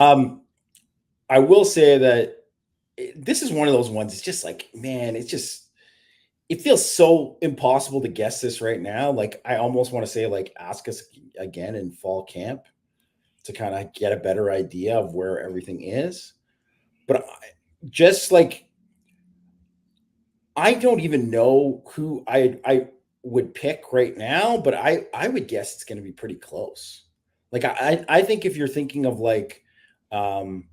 Um, I will say that this is one of those ones. It's just like, man, it feels so impossible to guess this right now. Like, I almost want to say, like, ask us again in fall camp to kind of get a better idea of where everything is. But just like, I don't even know who I would pick right now, but I would guess it's going to be pretty close. Like, I think if you're thinking of like, um,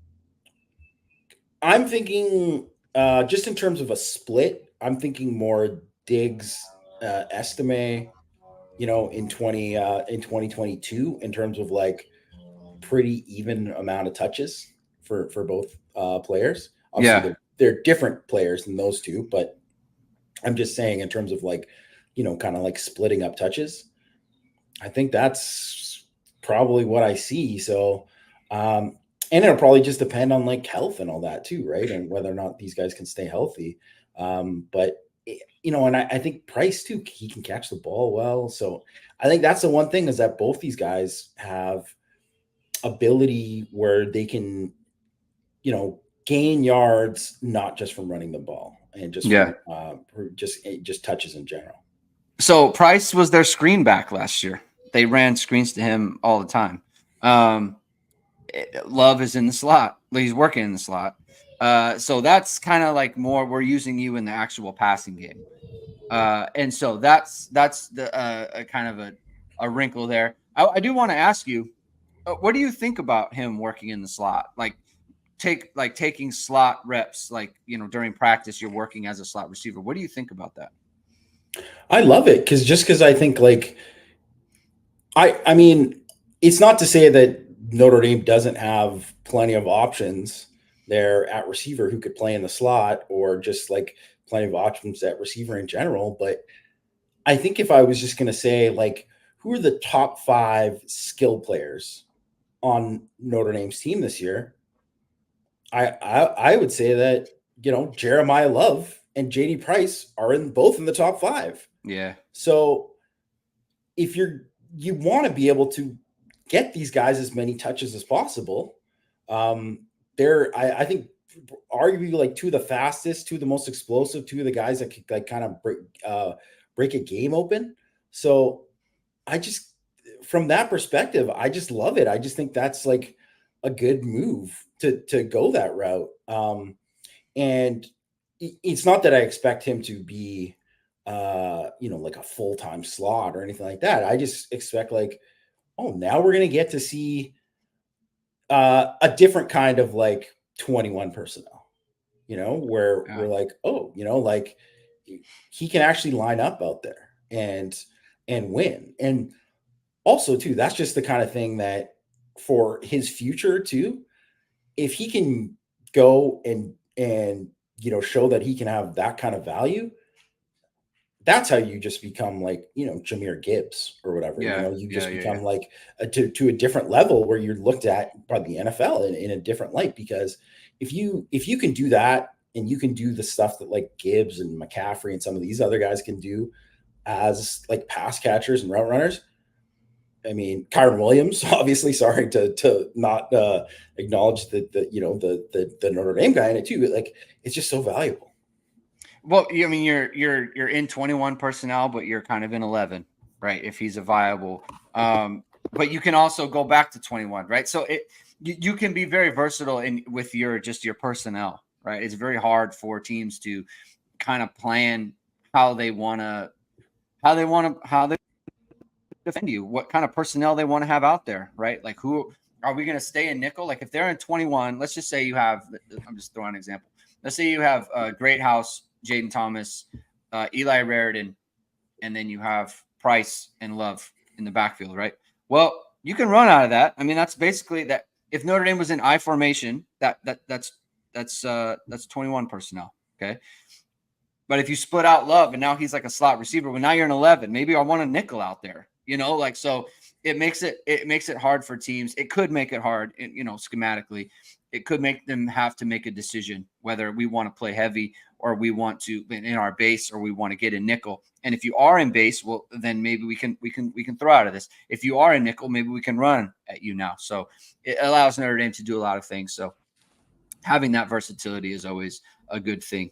I'm thinking just in terms of a split, I'm thinking more Diggs, Estime, in 2022 in terms of like pretty even amount of touches for both players. Obviously, Yeah. they're different players than those two, but I'm just saying in terms of like, kind of like splitting up touches. I think that's probably what I see. So, um, and it'll probably just depend on like health and all that too, right? And whether or not these guys can stay healthy. But and I think Price too, he can catch the ball well. So I think that's the one thing is that both these guys have ability where they can, gain yards, not just from running the ball and just Yeah. from just touches in general. So Price was their screen back last year. They ran screens to him all the time. Um, Love is in the slot. He's working in the slot. So that's kind of like more we're using you in the actual passing game. And so that's the a kind of a wrinkle there. I do want to ask you, what do you think about him working in the slot? Like taking slot reps, like during practice, you're working as a slot receiver. What do you think about that? I love it because I think like I mean, it's not to say that Notre Dame doesn't have plenty of options there at receiver who could play in the slot or just like plenty of options at receiver in general. But I think if I was just going to say, like, who are the top 5 skill players on Notre Dame's team this year, I would say that, Jeremiyah Love and JD Price are both in the top 5. Yeah. So if you want to be able to get these guys as many touches as possible, um, I think arguably like two of the fastest, two of the most explosive, two of the guys that could like kind of break a game open. So I just from that perspective, I just love it. I just think that's like a good move to go that route. And it's not that I expect him to be like a full-time slot or anything like that. I just expect like, oh, now we're gonna get to see a different kind of like 21 personnel, where Yeah. we're like, oh, like he can actually line up out there and win. And also too, that's just the kind of thing that for his future too, if he can go and show that he can have that kind of value, that's how you just become like, Jameer Gibbs or whatever. Yeah. You Yeah. just Yeah. Yeah. become like to a different level where you're looked at by the NFL in a different light. Because if you can do that and you can do the stuff that like Gibbs and McCaffrey and some of these other guys can do as like pass catchers and route runners. I mean, Kyron Williams, obviously, sorry to not acknowledge the Notre Dame guy in it too. But like, it's just so valuable. Well, I mean, you're in 21 personnel, but you're kind of in 11, right? If he's a viable, but you can also go back to 21, right? So you can be very versatile in with your personnel, right? It's very hard for teams to kind of plan how they want to how they defend you, what kind of personnel they want to have out there, right? Like, who are we going to stay in nickel? Like, if they're in 21, let's just say you have, I'm just throwing an example. Let's say you have Great House, Jaden Thomas, Eli Raridan, and then you have Price and Love in the backfield, right? Well, you can run out of that. I mean, that's basically that. If Notre Dame was in I formation, that's 21 personnel. Okay. But if you split out Love and now he's like a slot receiver, well, now you're an 11. Maybe I want a nickel out there, like so. it makes it hard for teams. It could make it hard, schematically. It could make them have to make a decision whether we want to play heavy or we want to in our base or we want to get in nickel. And if you are in base, well, then maybe we can throw out of this. If you are in nickel, maybe we can run at you now. So it allows Notre Dame to do a lot of things. So having that versatility is always a good thing.